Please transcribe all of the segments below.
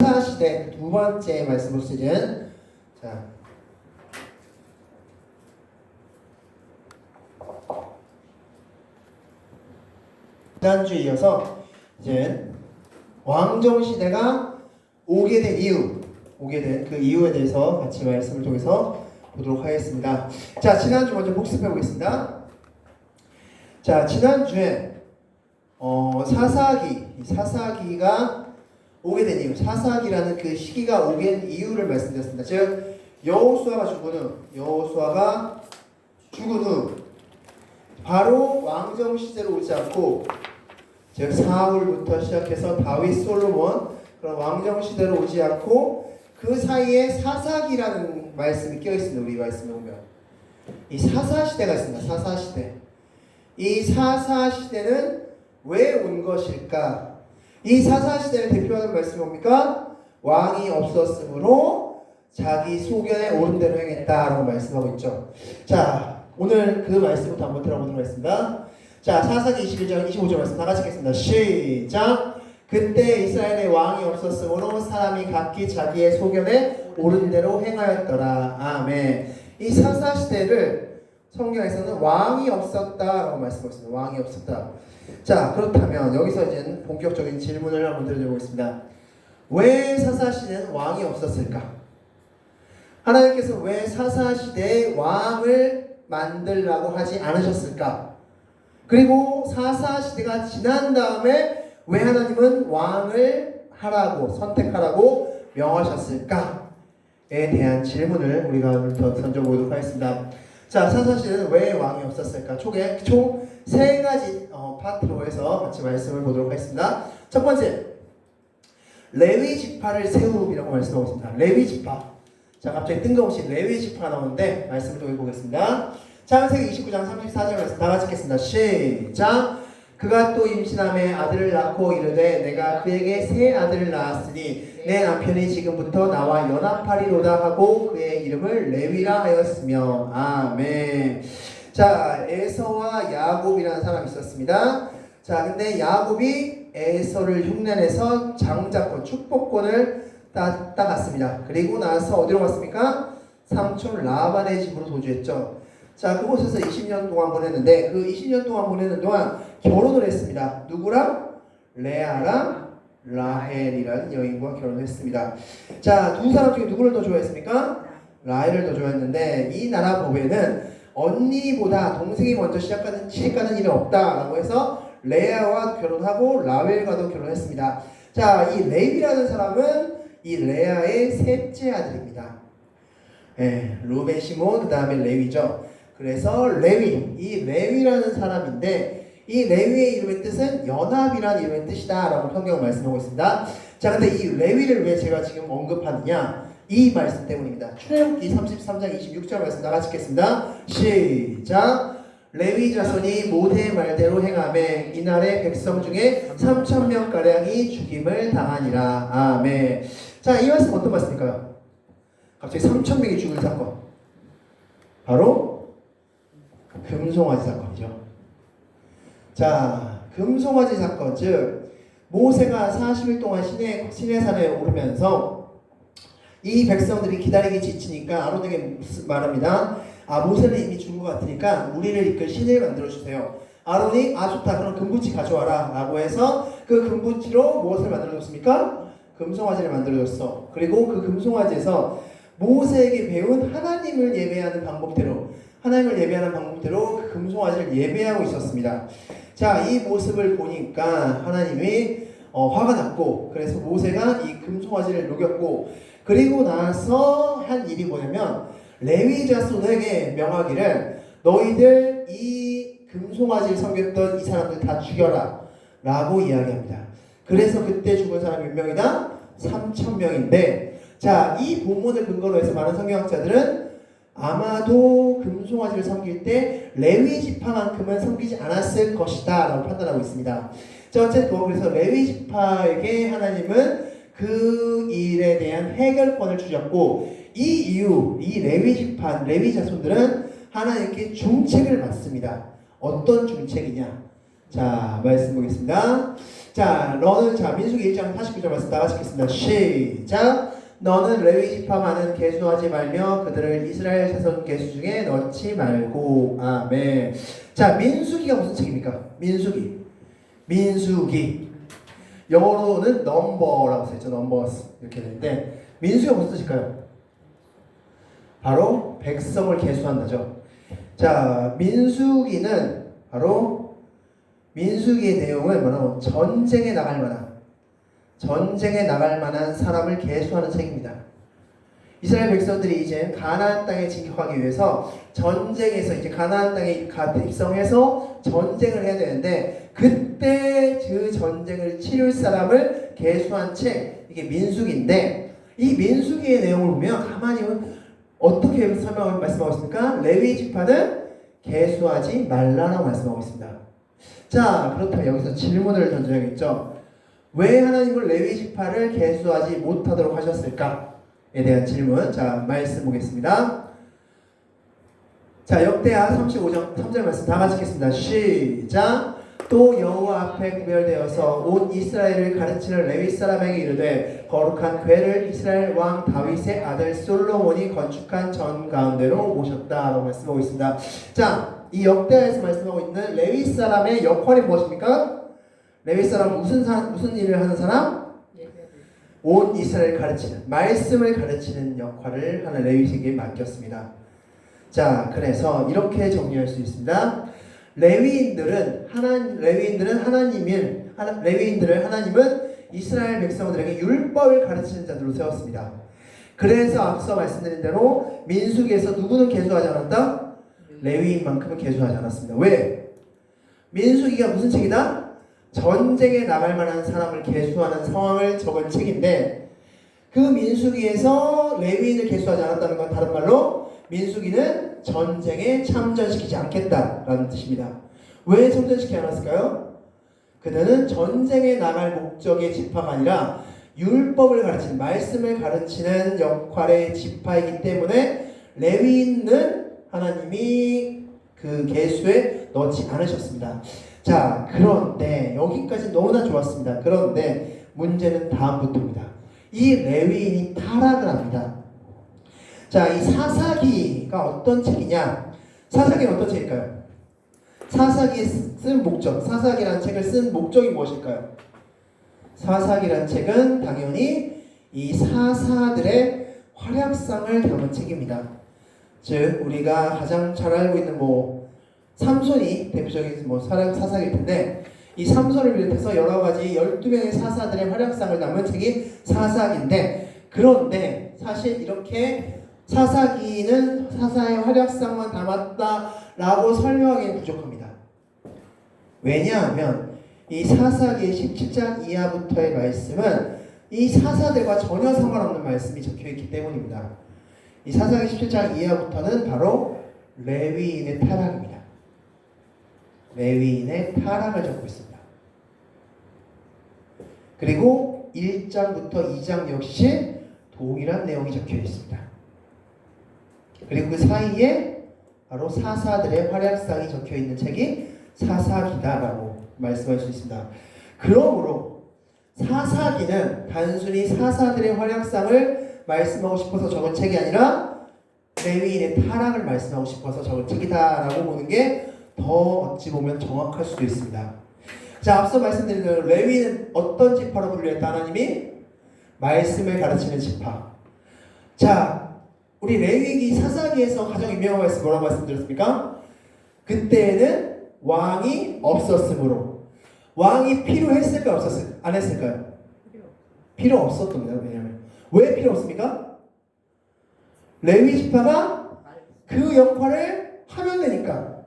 사사시대 두 번째 말씀으로 쓰는 자 지난주에 이어서 이제 왕정시대가 오게 된 그 이유에 대해서 같이 말씀을 통해서 보도록 하겠습니다. 자, 지난주 먼저 복습해 보겠습니다. 자, 지난주에 사사기가 오게 된 이유, 사사기라는 그 시기가 오게 된 이유를 말씀드렸습니다. 즉 여호수아가 죽은 후 바로 왕정 시대로 오지 않고 즉 사울부터 시작해서 다윗, 솔로몬 그런 왕정 시대로 오지 않고 그 사이에 사사기라는 말씀이 끼어 있습니다. 우리 말씀에 보면 이 사사시대가 있습니다. 사사시대. 이 사사시대는 왜 온 것일까? 이 사사시대를 대표하는 말씀이 뭡니까? 왕이 없었으므로 자기 소견에 옳은 대로 행했다라고 말씀하고 있죠. 자, 오늘 그 말씀부터 한번 들어보도록 하겠습니다. 자, 사사기 21장 25절 말씀 다 같이 읽겠습니다. 시작! 그때 이스라엘에 왕이 없었으므로 사람이 각기 자기의 소견에 옳은 대로 행하였더라. 아멘. 이 사사시대를 성경에서는 왕이 없었다라고 말씀하고 있습니다. 왕이 없었다. 자, 그렇다면 여기서 이제 본격적인 질문을 한번 드려보겠습니다. 왜 사사시대는 왕이 없었을까? 하나님께서 왜 사사시대에 왕을 만들라고 하지 않으셨을까? 그리고 사사시대가 지난 다음에 왜 하나님은 왕을 하라고 선택하라고 명하셨을까에 대한 질문을 우리가 더 던져보도록 하겠습니다. 자, 사사시대는 왜 왕이 없었을까? 총 세 가지 파트로 해서 같이 말씀을 보도록 하겠습니다. 첫 번째, 레위 지파를 세움이라고 말씀하고 있습니다. 레위 지파. 자, 갑자기 뜬금없이 레위 지파가 나오는데 말씀을 또 해보겠습니다. 창세기 29장 34절 말씀 다 같이 읽겠습니다. 시작! 그가 또 임신함에 아들을 낳고 이르되 내가 그에게 세 아들을 낳았으니 내 남편이 지금부터 나와 연합하리로다 하고 그의 이름을 레위라 하였으며. 아멘. 자, 에서와 야곱이라는 사람이 있었습니다. 자, 근데 야곱이 에서를 흉내내서 장자권, 축복권을 따갔습니다. 그리고 나서 어디로 갔습니까? 삼촌 라반의 집으로 도주했죠. 자, 그곳에서 20년 동안 보냈는데 그 20년 동안 보내는 동안 결혼을 했습니다. 누구랑? 레아랑 라헬이라는 여인과 결혼했습니다. 자, 두 사람 중에 누구를 더 좋아했습니까? 라헬을 더 좋아했는데 이 나라 법에는 언니보다 동생이 먼저 시집가는 일이 없다라고 해서 레아와 결혼하고 라헬과도 결혼했습니다. 자, 이 레위라는 사람은 이 레아의 셋째 아들입니다. 루벤, 시몬, 그 다음에 레위죠. 그래서 레위, 이 레위라는 사람인데 이 레위의 이름의 뜻은 연합이라는 이름의 뜻이다 라고 성경은 말씀하고 있습니다. 자, 근데 이 레위를 왜 제가 지금 언급하느냐? 이 말씀 때문입니다. 출애굽기 33장 26절 말씀 다 같이 읽겠습니다. 시작! 레위 자손이 모세의 말대로 행하매 이날의 백성 중에 3,000명가량이 죽임을 당하니라. 아멘. 자, 이 말씀 어떤 말씀일까요? 갑자기 3,000명이 죽을 사건. 바로 금송아지 사건이죠. 자, 금송아지 사건, 즉 모세가 40일 동안 시내산에 오르면서 이 백성들이 기다리기 지치니까 아론에게 말합니다. 모세는 이미 죽은 것 같으니까 우리를 이끌 신을 만들어주세요. 아론이 좋다, 그럼 금붙이 가져와라 라고 해서 그 금붙이로 무엇을 만들어줬습니까? 금송아지를 만들어줬어. 그리고 그 금송아지에서 모세에게 배운 하나님을 예배하는 방법대로 그 금송아지를 예배하고 있었습니다. 자, 이 모습을 보니까 하나님이 화가 났고, 그래서 모세가 이 금송아지를 녹였고, 그리고 나서 한 일이 뭐냐면 레위 자손에게 명하기를 너희들 이 금송아지를 섬겼던 이 사람들 다 죽여라 라고 이야기합니다. 그래서 그때 죽은 사람이 몇 명이다? 3,000명인데, 자, 이 본문을 근거로 해서 많은 성경학자들은 아마도 금송아지를 섬길 때 레위 지파만큼은 섬기지 않았을 것이다 라고 판단하고 있습니다. 자, 어쨌든 그래서 레위 지파에게 하나님은 그 일에 대한 해결권을 주셨고, 이 이후 이 레위 자손들은 하나님께 중책을 받습니다. 어떤 중책이냐? 자, 말씀 보겠습니다. 자, 너는 자 민수기 1장 49절 말씀 다 같이 읽겠습니다. 시작. 너는 레위 지파만은 계수하지 말며 그들을 이스라엘 자손 계수 중에 넣지 말고. 아멘. 자, 민수기가 무슨 책입니까? 민수기. 영어로는 넘버라고 써있죠. 넘버스 이렇게 되는데 민수기가 무슨 뜻일까요? 바로 백성을 계수한다죠. 자, 민수기는 바로 민수기의 내용은 바로 전쟁에 나갈 만한 사람을 계수하는 책입니다. 이스라엘 백성들이 이제 가나안 땅에 진격하기 위해서 전쟁에서 이제 가나안 땅에 입성해서 전쟁을 해야 되는데 그때 그 전쟁을 치룰 사람을 계수한 책, 이게 민수기인데 이 민수기의 내용을 보면 가만히 어떻게 말씀하고 있습니까? 레위 지파는 계수하지 말라라고 말씀하고 있습니다. 자, 그렇다면 여기서 질문을 던져야겠죠. 왜 하나님은 레위 지파를 계수하지 못하도록 하셨을까에 대한 질문. 자, 말씀 보겠습니다. 자, 역대하 35장 3절 말씀 다 같이 읽겠습니다. 시작. 또 여호와 앞에 구별되어서 온 이스라엘을 가르치는 레위 사람에게 이르되 거룩한 궤를 이스라엘 왕 다윗의 아들 솔로몬이 건축한 전 가운데로 모셨다라고 말씀하고 있습니다. 자, 이 역대하에서 말씀하고 있는 레위 사람의 역할이 무엇입니까? 레위 사람 무슨 일을 하는 사람? 온 이스라엘을 가르치는, 말씀을 가르치는 역할을 하는 레위에게 맡겼습니다. 자, 그래서 이렇게 정리할 수 있습니다. 레위인들은 하나님은 이스라엘 백성들에게 율법을 가르치는 자들로 세웠습니다. 그래서 앞서 말씀드린 대로 민수기에서 누구는 계수하지 않았다? 레위인만큼은 계수하지 않았습니다. 왜? 민수기가 무슨 책이다? 전쟁에 나갈 만한 사람을 계수하는 상황을 적은 책인데 그 민수기에서 레위인을 계수하지 않았다는 건 다른 말로 민수기는 전쟁에 참전시키지 않겠다라는 뜻입니다. 왜 참전시키지 않았을까요? 그들은 전쟁에 나갈 목적의 지파가 아니라 율법을 가르치는, 말씀을 가르치는 역할의 지파이기 때문에 레위인은 하나님이 그 계수에 넣지 않으셨습니다. 자, 그런데 여기까지 너무나 좋았습니다. 그런데 문제는 다음부터입니다. 이 레위인이 타락을 합니다. 자, 이 사사기가 어떤 책이냐? 사사기는 어떤 책일까요? 사사기에 쓴 목적, 사사기라는 책을 쓴 목적이 무엇일까요? 사사기라는 책은 당연히 이 사사들의 활약상을 담은 책입니다. 즉, 우리가 가장 잘 알고 있는 삼손이 대표적인 사사기일 텐데 이 삼손을 비롯해서 여러 가지 12명의 사사들의 활약상을 담은 책이 사사기인데 그런데 사실 이렇게 사사기는 사사의 활약상만 담았다라고 설명하기는 부족합니다. 왜냐하면 이 사사기의 17장 이하부터의 말씀은 이 사사들과 전혀 상관없는 말씀이 적혀있기 때문입니다. 이 사사기 17장 이하부터는 바로 레위인의 타락입니다. 레위인의 타락을 적고 있습니다. 그리고 1장부터 2장 역시 동일한 내용이 적혀 있습니다. 그리고 그 사이에 바로 사사들의 활약상이 적혀 있는 책이 사사기다라고 말씀할 수 있습니다. 그러므로 사사기는 단순히 사사들의 활약상을 말씀하고 싶어서 적은 책이 아니라 레위인의 타락을 말씀하고 싶어서 적은 책이다라고 보는 게 더 어찌 보면 정확할 수도 있습니다. 자, 앞서 말씀드린 대로 레위는 어떤 지파로 분류했다? 하나님이 말씀을 가르치는 지파. 자, 우리 레위기 사사기에서 가장 유명한 말씀 뭐라고 말씀드렸습니까? 그때에는 왕이 없었으므로. 왕이 필요했을까요? 안 했을까요? 필요 없었답니다. 왜냐하면 왜 필요 없습니까? 레위 지파가 그 역할을 하면 되니까.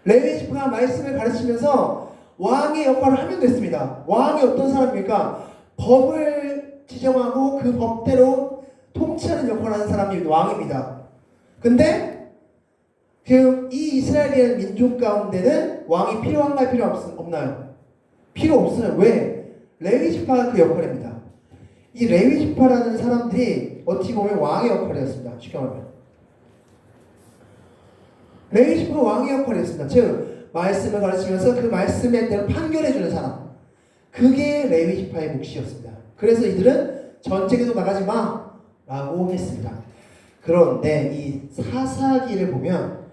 레위 지파가 말씀을 가르치면서 왕의 역할을 하면 됐습니다. 왕이 어떤 사람입니까? 법을 지정하고 그 법대로 통치하는 역할을 하는 사람이 왕입니다. 근데 지금 이 이스라엘의 민족 가운데는 왕이 필요한가요? 필요 없나요? 필요 없어요. 왜? 레위 지파가 그 역할입니다. 이 레위 지파라는 사람들이 어떻게 보면 왕의 역할이었습니다. 쉽게 말하면 레위 지파가 왕의 역할이었습니다. 즉 말씀을 가르치면서 그 말씀에 대해 판결해주는 사람, 그게 레위 지파의 몫이었습니다. 그래서 이들은 전쟁에도 나가지 마 라고 했습니다. 그런데 이 사사기를 보면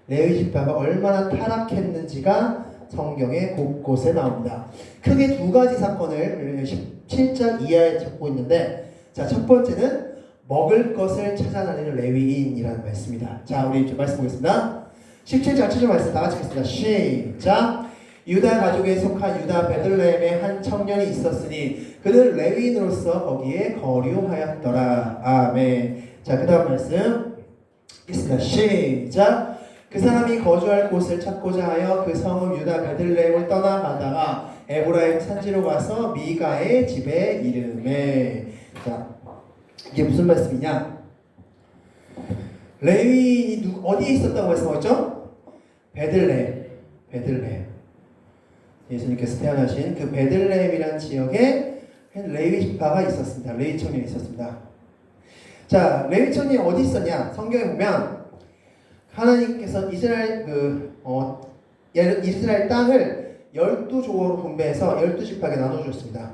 레위 지파가 얼마나 타락했는지가 성경에 곳곳에 나옵니다. 크게 두 가지 사건을 17장 이하에 적고 있는데, 자, 첫 번째는 먹을 것을 찾아다니는 레위인이라는 말씀입니다. 자, 우리 좀 말씀 보겠습니다. 17장 7절 말씀 다 같이 읽겠습니다. 시작. 유다 가족에 속한 유다 베들레헴에 한 청년이 있었으니 그는 레위인으로서 거기에 거류하였더라. 아멘. 자, 그 다음 말씀 읽겠습니다. 시작. 그 사람이 거주할 곳을 찾고자 하여 그 성읍 유다 베들레헴을 떠나가다가 에브라임 산지로 가서 미가의 집에 이르매. 자, 이게 무슨 말씀이냐? 레위인이 어디에 있었다고 말씀하셨죠? 베들레헴. 예수님께서 태어나신 그 베들레헴이라는 지역에 레위 지파가 있었습니다. 레위 청년이 있었습니다. 자, 레위 청년이 어디 있었냐? 성경에 보면 하나님께서 이스라엘 땅을 12조로 분배해서 12지파에게 나눠주었습니다.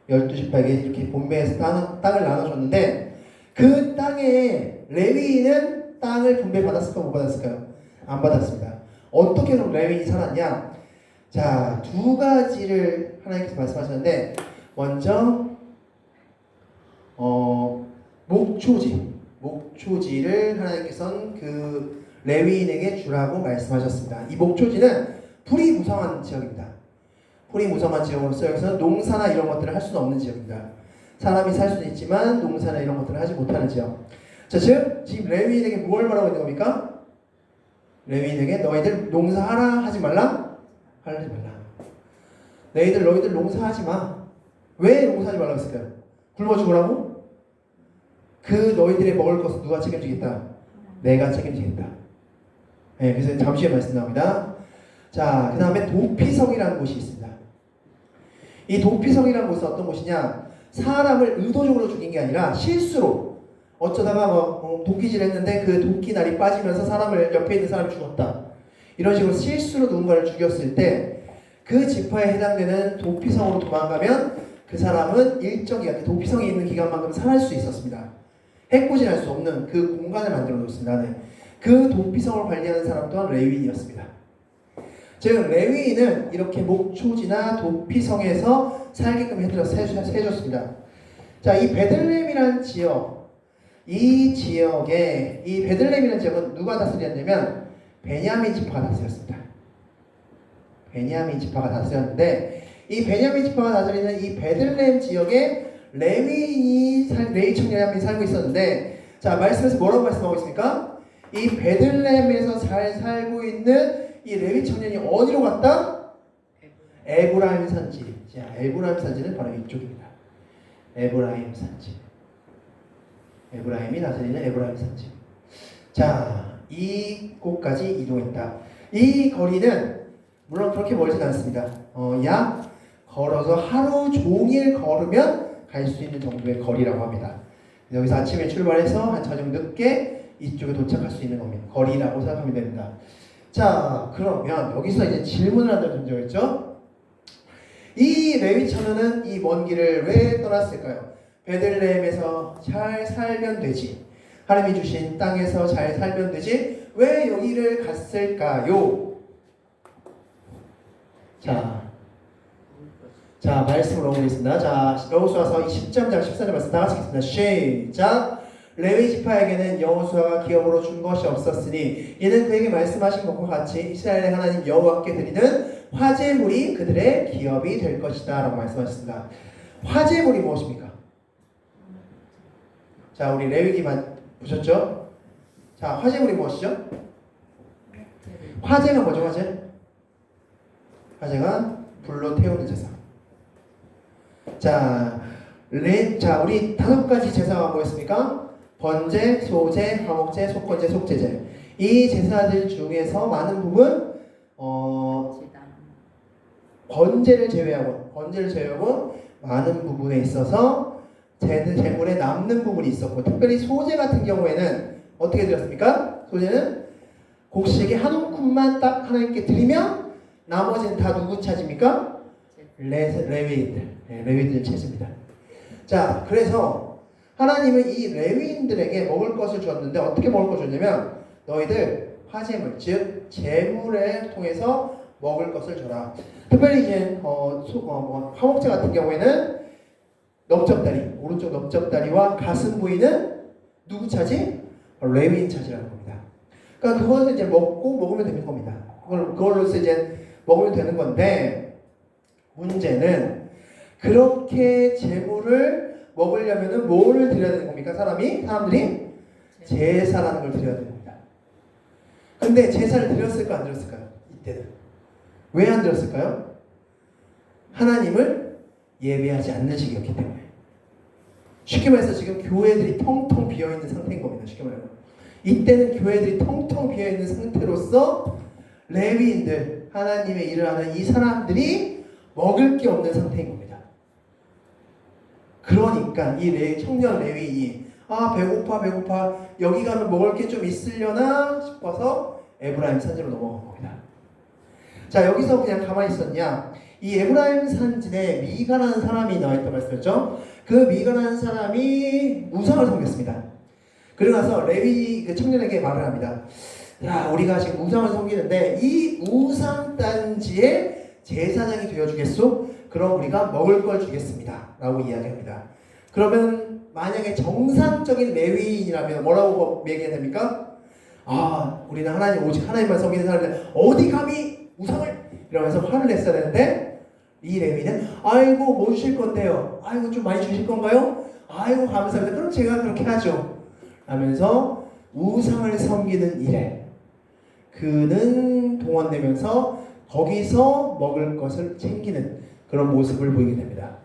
12지파에게 이렇게 분배해서 땅을 나눠줬는데, 그 땅에 레위인은 땅을 분배받았을까 못 받았을까요? 안 받았습니다. 어떻게 그럼 레위인이 살았냐? 자, 두 가지를 하나님께서 말씀하셨는데, 먼저 목초지를 하나님께서는 그 레위인에게 주라고 말씀하셨습니다. 이 목초지는 풀이 무성한 지역입니다. 풀이 무성한 지역으로서 여기서 농사나 이런 것들을 할 수는 없는 지역입니다. 사람이 살 수는 있지만 농사나 이런 것들을 하지 못하는 지역. 자, 즉 지금 레위인에게 뭘 말하고 있는 겁니까? 레위인에게 너희들 농사하라 하지 말라? 하지 말라. 너희들 농사하지 마. 왜 농사하지 말라고 했을까요? 굶어 죽으라고? 그 너희들의 먹을 것은 누가 책임지겠다? 내가 책임지겠다. 네, 그래서 잠시 후에 말씀 나옵니다. 자, 그 다음에 도피성이라는 곳이 있습니다. 이 도피성이라는 곳은 어떤 곳이냐? 사람을 의도적으로 죽인 게 아니라 실수로 어쩌다가 도끼질 했는데 그 도끼날이 빠지면서 옆에 있는 사람이 죽었다. 이런 식으로 실수로 누군가를 죽였을 때 그 지파에 해당되는 도피성으로 도망가면 그 사람은 일정 기간, 도피성에 있는 기간만큼 살할 수 있었습니다. 해코지할 수 없는 그 공간을 만들어 놓습니다. 네. 그 도피성을 관리하는 사람 또한 레위인이었습니다. 즉 레위인은 이렇게 목초지나 도피성에서 살게끔 해줬습니다. 자, 이 베들레헴이라는 지역, 이 베들레헴이라는 지역은 누가 다스렸냐면 베냐민 지파가 다스렸습니다. 베냐민 지파가 다스렸는데, 이 베냐민 지파가 다스리는 이 베들레헴 지역에 레위 청년이 살고 있었는데, 자, 말씀에서 뭐라고 말씀하고 있습니까? 이 베들레헴에서 잘 살고 있는 이 레위 청년이 어디로 갔다? 에브라임 산지. 자, 에브라임 산지는 바로 이쪽입니다. 에브라임 산지. 에브라임이 다스리는 에브라임 산지. 자, 이곳까지 이동했다. 이 거리는 물론 그렇게 멀진 않습니다. 약 걸어서 하루 종일 걸으면 갈 수 있는 정도의 거리라고 합니다. 여기서 아침에 출발해서 한 저녁 늦게 이쪽에 도착할 수 있는 겁니다. 거리라고 생각하면 됩니다. 자, 그러면 여기서 이제 질문을 하나 던져있죠. 이 레위 청년은 이 먼 길을 왜 떠났을까요? 베들레헴에서 잘 살면 되지. 하나님이 주신 땅에서 잘 살면 되지. 왜 여기를 갔을까요? 자, 말씀을 넘어가겠습니다. 자, 여호수아서 13장 14절 말씀 다 같이 읽겠습니다. 시작. 레위 지파에게는 여호수아가 기업으로 준 것이 없었으니 이는 그에게 말씀하신 것과 같이 이스라엘의 하나님 여호와께 드리는 화제물이 그들의 기업이 될 것이다 라고 말씀하셨습니다. 화제물이 무엇입니까? 자, 우리 레위기만 보셨죠? 자, 화제물이 무엇이죠? 화제가 뭐죠? 화제가 불로 태우는 제사. 자, 우리 5가지 제사가 뭐였습니까? 번제, 소제, 화목제, 속건제, 속제제. 이 제사들 중에서 많은 부분 번제를 제외하고 많은 부분에 있어서 제물에 남는 부분이 있었고, 특별히 소제 같은 경우에는 어떻게 드렸습니까? 소제는 곡식의 한 움큼만 딱 하나님께 드리면 나머지는 다 누구 차지입니까? 레위인들, 레위인들 채습니다. 자, 그래서 하나님은 이 레위인들에게 먹을 것을 줬는데 어떻게 먹을 것을 줬냐면 너희들 화제물, 즉 제물을 통해서 먹을 것을 줘라. 특별히 이제 화목제 같은 경우에는 넓적다리, 오른쪽 넓적다리와 가슴 부위는 누구 차지? 레위인 차지라는 겁니다. 그러니까 그것을 이제 먹으면 되는 겁니다. 그걸로서 이제 먹으면 되는 건데 문제는 그렇게 제물을 먹으려면은 뭐를 드려야 되는 겁니까? 사람들이 제사라는 걸 드려야 됩니다. 근데 제사를 드렸을까 안 드렸을까요? 이때는 왜 안 드렸을까요? 하나님을 예배하지 않는 시기였기 때문에. 쉽게 말해서 지금 교회들이 텅텅 비어있는 상태인 겁니다. 쉽게 말해서 이때는 교회들이 텅텅 비어있는 상태로서 레위인들, 하나님의 일을 하는 이 사람들이 먹을 게 없는 상태인 겁니다. 그러니까 이 청년 레위인이 배고파 여기 가면 먹을 게 좀 있으려나 싶어서 에브라임 산지로 넘어간 겁니다. 자, 여기서 그냥 가만히 있었냐? 이 에브라임 산지에 미가라는 사람이 나와있다고 말씀했죠. 그 미가라는 사람이 우상을 섬겼습니다. 그러고 나서 레위 그 청년에게 말을 합니다. 야, 우리가 지금 우상을 섬기는데 이 우상 단지에 제사장이 되어주겠소? 그럼 우리가 먹을 걸 주겠습니다. 라고 이야기합니다. 그러면 만약에 정상적인 레위인이라면 뭐라고 얘기해야 됩니까? 우리는 오직 하나님만 섬기는 사람인데 어디 감히 우상을? 이러면서 화를 냈어야 되는데 이 레위는 아이고 뭐 주실 건데요? 아이고 좀 많이 주실 건가요? 아이고 감사합니다. 그럼 제가 그렇게 하죠. 하면서 우상을 섬기는 일에 그는 동원되면서 거기서 먹을 것을 챙기는 그런 모습을 보이게 됩니다.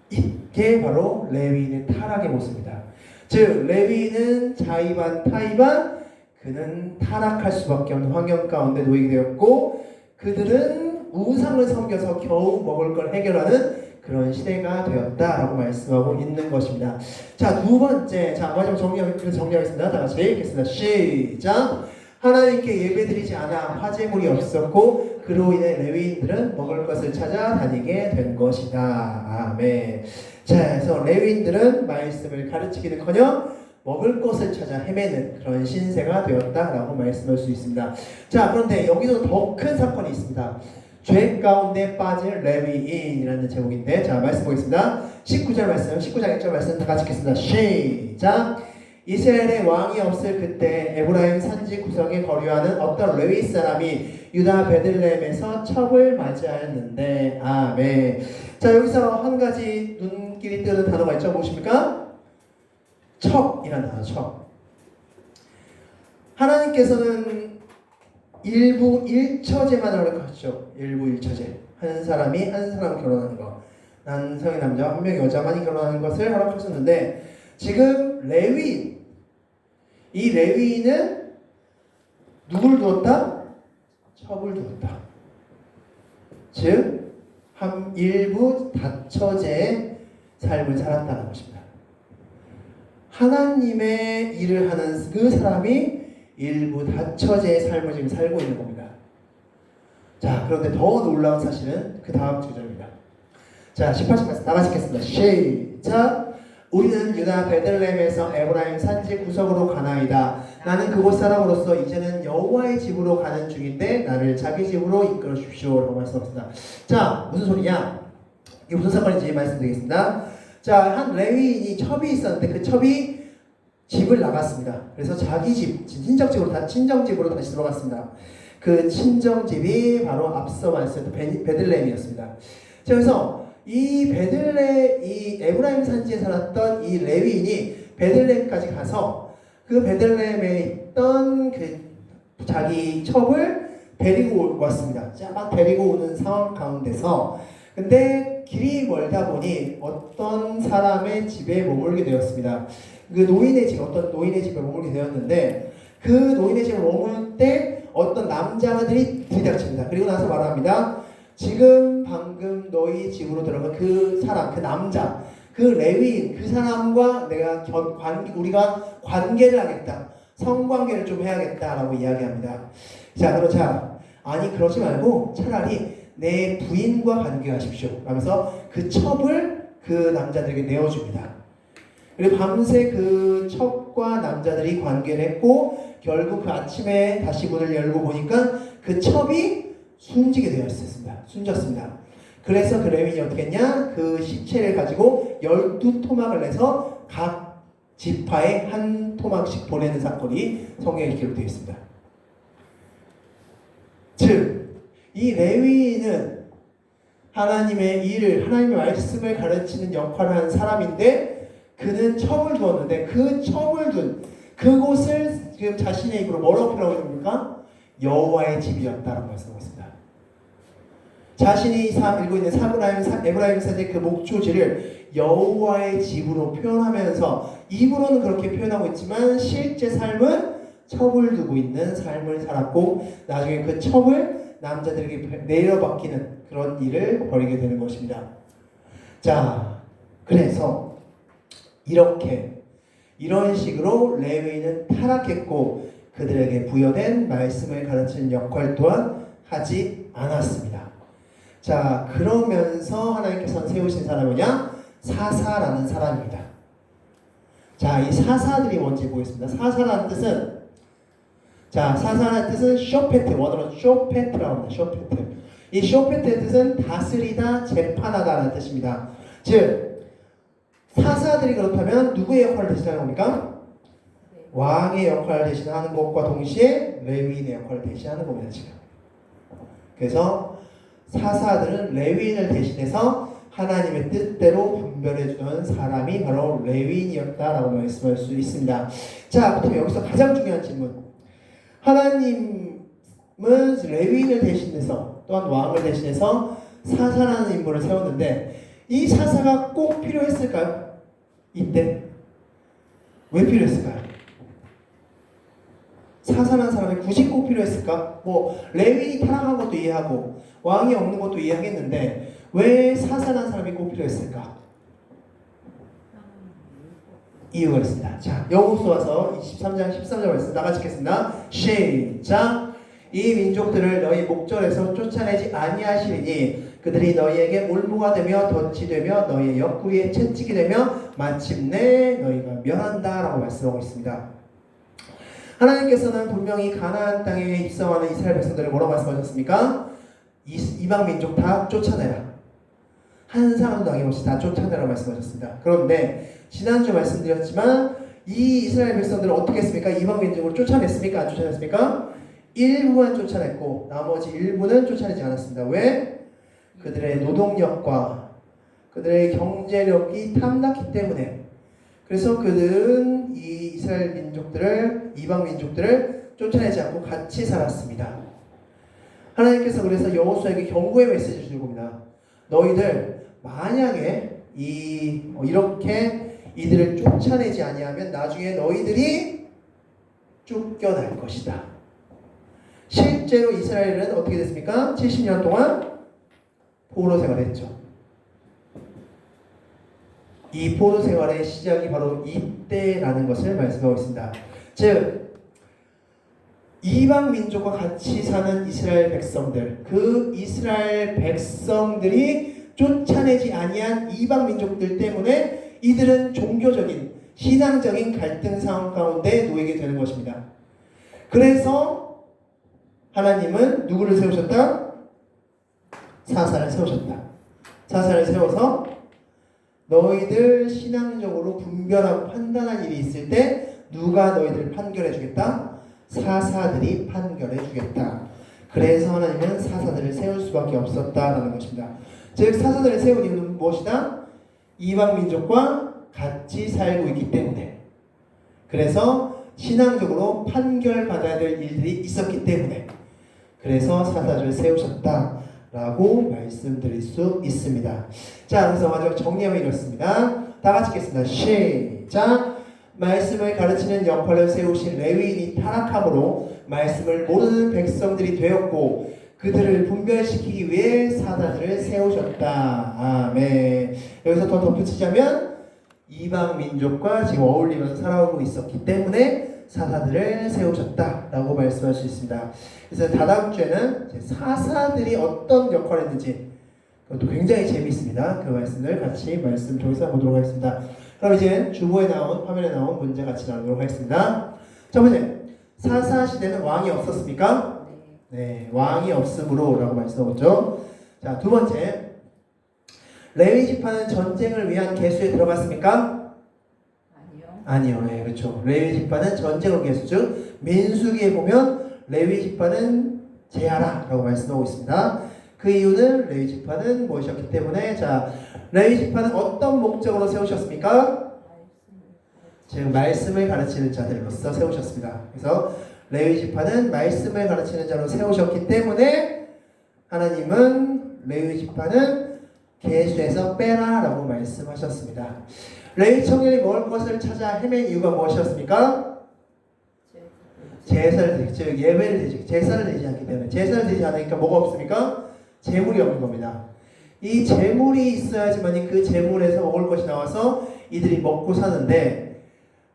이게 바로 레위인의 타락의 모습입니다. 즉 레위인은 자의반 타의반 그는 타락할 수밖에 없는 환경 가운데 놓이게 되었고 그들은 우상을 섬겨서 겨우 먹을 걸 해결하는 그런 시대가 되었다라고 말씀하고 있는 것입니다. 자, 두 번째, 마지막 정리하겠습니다. 다 같이 읽겠습니다. 시작. 하나님께 예배드리지 않아 화제물이 없었고 그로 인해 레위인들은 먹을 것을 찾아 다니게 된 것이다. 아멘. 자, 그래서 레위인들은 말씀을 가르치기는커녕 먹을 것을 찾아 헤매는 그런 신세가 되었다라고 말씀할 수 있습니다. 자, 그런데 여기서 더 큰 사건이 있습니다. 죄 가운데 빠질 레위인이라는 제목인데, 자, 말씀 보겠습니다. 19절 말씀, 19장 1절 말씀 다 같이 읽겠습니다. 시작. 이스라엘의 왕이 없을 그때 에브라임 산지 구석에 거류하는 어떤 레위 사람이 유다 베들레헴에서 첩을 맞이하였는데, 아멘. 자, 여기서 한 가지 눈길이 뜨는 단어가 있죠. 무엇입니까? 첩이라는 단어, 첩. 하나님께서는 일부 일처제만 허락하시죠. 일부 일처제. 한 사람이 한 사람 결혼하는 거. 한 성의 남자와 한 명의 여자만이 결혼하는 것을 허락하셨는데 지금 레위인, 이 레위인은 누굴 두었다? 첩을 두었다. 즉 일부 다처제의 삶을 살았다는 것입니다. 하나님의 일을 하는 그 사람이 일부 다처제의 삶을 지금 살고 있는 겁니다. 자, 그런데 더 놀라운 사실은 그 다음 구절입니다. 자, 18절 말씀 다 같이 읽겠습니다. 시작. 우리는 유다 베들레헴에서 에브라임 산지 구석으로 가나이다. 나는 그곳 사람으로서 이제는 여호와의 집으로 가는 중인데 나를 자기 집으로 이끌어 주십시오. 라고 말씀하셨습니다. 자, 무슨 소리냐? 이게 무슨 사건인지 말씀드리겠습니다. 자, 한 레위인이 첩이 있었는데 그 첩이 집을 나갔습니다. 그래서 자기 집, 친정집으로 다시 들어갔습니다. 그 친정집이 바로 앞서 말씀드린 베들레헴이었습니다. 자, 그래서 이 에브라임 산지에 살았던 이 레위인이 베들레헴까지 가서 그 베들레헴에 있던 그 자기 첩을 데리고 왔습니다. 자, 막 데리고 오는 상황 가운데서 근데 길이 멀다 보니 어떤 사람의 집에 머물게 되었습니다. 그 어떤 노인의 집에 머물게 되었는데 그 노인의 집에 머물 때 어떤 남자들이 들이닥칩니다. 그리고 나서 말합니다. 지금 방금 너희 집으로 들어간 그 사람, 그 남자, 그 레위인, 그 사람과 우리가 관계를 하겠다. 성관계를 좀 해야겠다라고 이야기합니다. 자, 그러자 아니 그러지 말고 차라리 내 부인과 관계하십시오 하면서 그 첩을 그 남자들에게 내어줍니다. 그리고 밤새 그 첩과 남자들이 관계를 했고 결국 그 아침에 다시 문을 열고 보니까 그 첩이 숨지게 되어 있었습니다. 숨졌습니다. 그래서 그 레위인이 어떻게 했냐? 그 시체를 가지고 12토막을 내서 각 지파에 한 토막씩 보내는 사건이 성경에 기록되어 있습니다. 즉, 이 레위인은 하나님의 일을, 하나님의 말씀을 가르치는 역할을 하는 사람인데 그는 첩을 두었는데 그 첩을 둔 그곳을 지금 자신의 입으로 뭐라고 표현하고 있습니까? 여호와의 집이었다라고 말씀하고 있습니다. 자신이 읽고 있는 에브라임 사제 그 목초지를 여호와의 집으로 표현하면서 입으로는 그렇게 표현하고 있지만 실제 삶은 첩을 두고 있는 삶을 살았고 나중에 그 첩을 남자들에게 내려받기는 그런 일을 벌이게 되는 것입니다. 자, 그래서 이런 식으로 레위인은 타락했고 그들에게 부여된 말씀을 가르치는 역할 또한 하지 않았습니다. 자, 그러면서 하나님께서는 세우신 사람이 뭐냐? 사사라는 사람입니다. 자, 이 사사들이 뭔지 보겠습니다. 사사라는 뜻은 쇼페트, 원어로 쇼페트라고 합니다. 쇼페트. 이 쇼페트의 뜻은 다스리다, 재판하다라는 뜻입니다. 즉, 사사들이 그렇다면 누구의 역할을 대신하는 겁니까? 왕의 역할을 대신하는 것과 동시에 레위인의 역할을 대신하는 겁니다. 지금. 그래서 사사들은 레위인을 대신해서 하나님의 뜻대로 분별해주는 사람이 바로 레위인이었다라고 말씀할 수 있습니다. 자, 그렇다면 여기서 가장 중요한 질문. 하나님은 레위인을 대신해서 또한 왕을 대신해서 사사라는 인물을 세웠는데 이 사사가 꼭 필요했을까요? 이때 왜 필요했을까요? 사사라는 사람이 굳이 꼭 필요했을까? 레위인이 타락한 것도 이해하고 왕이 없는 것도 이해하겠는데 왜 사사라는 사람이 꼭 필요했을까? 이유가 있습니다. 자, 여호수아서 23장 13절 말씀 다 같이 읽겠습니다. 시작! 이 민족들을 너희 목전에서 쫓아내지 아니하시리니 그들이 너희에게 올무가 되며 덫이 되며 너희의 옆구리에 채찍이 되며 마침내 너희가 멸한다 라고 말씀하고 있습니다. 하나님께서는 분명히 가나안 땅에 입성하는 이스라엘 백성들을 뭐라고 말씀하셨습니까? 이방 민족 다 쫓아내라. 한 사람도 남김없이 다 쫓아내라고 말씀하셨습니다. 그런데 지난주 말씀드렸지만 이 이스라엘 백성들은 어떻게 했습니까? 이방 민족을 쫓아냈습니까? 안 쫓아냈습니까? 일부만 쫓아냈고 나머지 일부는 쫓아내지 않았습니다. 왜? 그들의 노동력과 그들의 경제력이 탐났기 때문에. 그래서 그들은 이 이스라엘 민족들을, 이방 민족들을 쫓아내지 않고 같이 살았습니다. 하나님께서 그래서 여호수아에게 경고의 메시지를 주는 겁니다. 너희들 만약에 이렇게 이들을 쫓아내지 아니하면 나중에 너희들이 쫓겨날 것이다. 실제로 이스라엘은 어떻게 됐습니까? 70년 동안 포로 생활했죠. 이 포로 생활의 시작이 바로 이때라는 것을 말씀하고 있습니다. 즉, 이방 민족과 같이 사는 이스라엘 백성들, 그 이스라엘 백성들이 쫓아내지 아니한 이방 민족들 때문에 이들은 종교적인, 신앙적인 갈등 상황 가운데 놓이게 되는 것입니다. 그래서 하나님은 누구를 세우셨다? 사사를 세우셨다. 사사를 세워서 너희들 신앙적으로 분별하고 판단할 일이 있을 때 누가 너희들을 판결해 주겠다? 사사들이 판결해 주겠다. 그래서 하나님은 사사들을 세울 수밖에 없었다라는 것입니다. 즉 사사들을 세운 이유는 무엇이다? 이방 민족과 같이 살고 있기 때문에. 그래서 신앙적으로 판결받아야 될 일들이 있었기 때문에. 그래서 사사들을 세우셨다라고 말씀드릴 수 있습니다. 자, 그래서 마지막 정리하면 이렇습니다. 다 같이 읽겠습니다. 시작! 말씀을 가르치는 역할을 세우신 레위인이 타락함으로 말씀을 모르는 백성들이 되었고 그들을 분별시키기 위해 사사들을 세우셨다. 아멘. 여기서 더 덧붙이자면 이방 민족과 지금 어울리면서 살아오고 있었기 때문에 사사들을 세우셨다라고 말씀할 수 있습니다. 그래서 다다음 주에는 사사들이 어떤 역할을 했는지 그것도 굉장히 재미있습니다. 그 말씀을 같이 말씀 통해서 보도록 하겠습니다. 그럼 이제 주보에 나온 화면에 나온 문제 같이 나누도록 하겠습니다. 첫 번째, 사사 시대는 왕이 없었습니까? 네, 왕이 없으므로라고 말씀하셨죠. 자, 두 번째, 레위 지파는 전쟁을 위한 계수에 들어갔습니까? 아니요. 네, 그렇죠. 레위 지파는 전쟁을 계수죠. 민수기에 보면 레위 지파는 제하라라고 말씀하고 있습니다. 그 이유는 레위 지파는 무엇이었기 때문에, 자, 레위 지파는 어떤 목적으로 세우셨습니까? 지금 말씀을 가르치는 자들로서 세우셨습니다. 그래서 레위 지파는 말씀을 가르치는 자로 세우셨기 때문에 하나님은 레위 지파는 계수에서 빼라라고 말씀하셨습니다. 레위 청년이 먹을 것을 찾아 헤맨 이유가 무엇이었습니까? 제사를 드리기, 즉 예배를 드리기, 제사를 드리지 않기 때문에. 제사를 드리지 않으니까 뭐가 없습니까? 재물이 없는 겁니다. 이 재물이 있어야지만 그 재물에서 먹을 것이 나와서 이들이 먹고 사는데,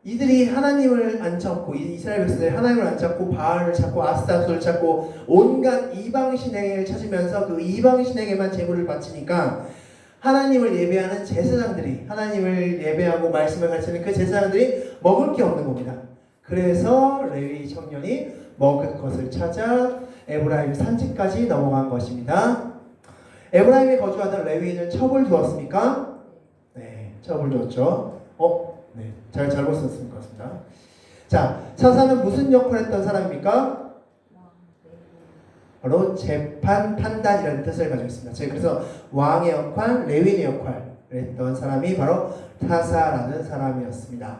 이들이 하나님을 안 찾고, 이스라엘 백성들이 하나님을 안 찾고 바알을 찾고 아스타솔을 찾고 온갖 이방 신에게를 찾으면서 그 이방 신에게만 재물을 바치니까 하나님을 예배하는 제사장들이, 하나님을 예배하고 말씀을 가르치는 그 제사장들이 먹을 게 없는 겁니다. 그래서 레위 청년이 먹을 것을 찾아 에브라임 산지까지 넘어간 것입니다. 에브라임에 거주하던 레위인을 첩을 두었습니까? 네, 첩을 두었죠. 네, 잘못 썼을 것 같습니다. 자, 사사는 무슨 역할을 했던 사람입니까? 바로 재판, 판단이라는 뜻을 가지고 있습니다. 그래서 왕의 역할, 레위인의 역할을 했던 사람이 바로 사사라는 사람이었습니다.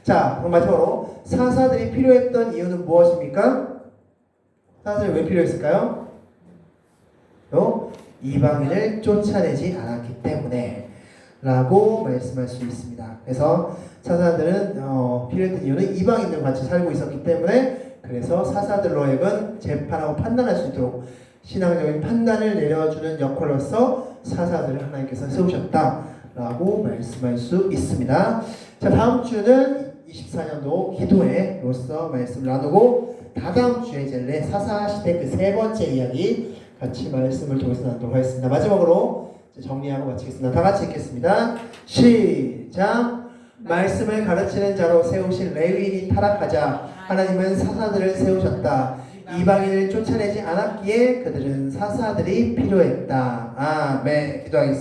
자, 그럼 마지막으로 사사들이 필요했던 이유는 무엇입니까? 사사들이 왜 필요했을까요? 또 이방인을 쫓아내지 않았기 때문에 라고 말씀할 수 있습니다. 그래서 사사들은 필요했던 이유는 이방인들과 같이 살고 있었기 때문에, 그래서 사사들로 하여금 재판하고 판단할 수 있도록 신앙적인 판단을 내려주는 역할로서 사사들을 하나님께서 세우셨다라고 말씀할 수 있습니다. 자, 다음 주는 24년도 기도회로서 말씀을 나누고, 다다음 주에 이제 사사 시대 그 세 번째 이야기 같이 말씀을 통해서 나누도록 하겠습니다. 마지막으로 정리하고 마치겠습니다. 다 같이 읽겠습니다. 시작. 말씀을 가르치는 자로 세우신 레위인이 타락하자 하나님은 사사들을 세우셨다. 이방인을 쫓아내지 않았기에 그들은 사사들이 필요했다. 아멘. 기도하겠습니다.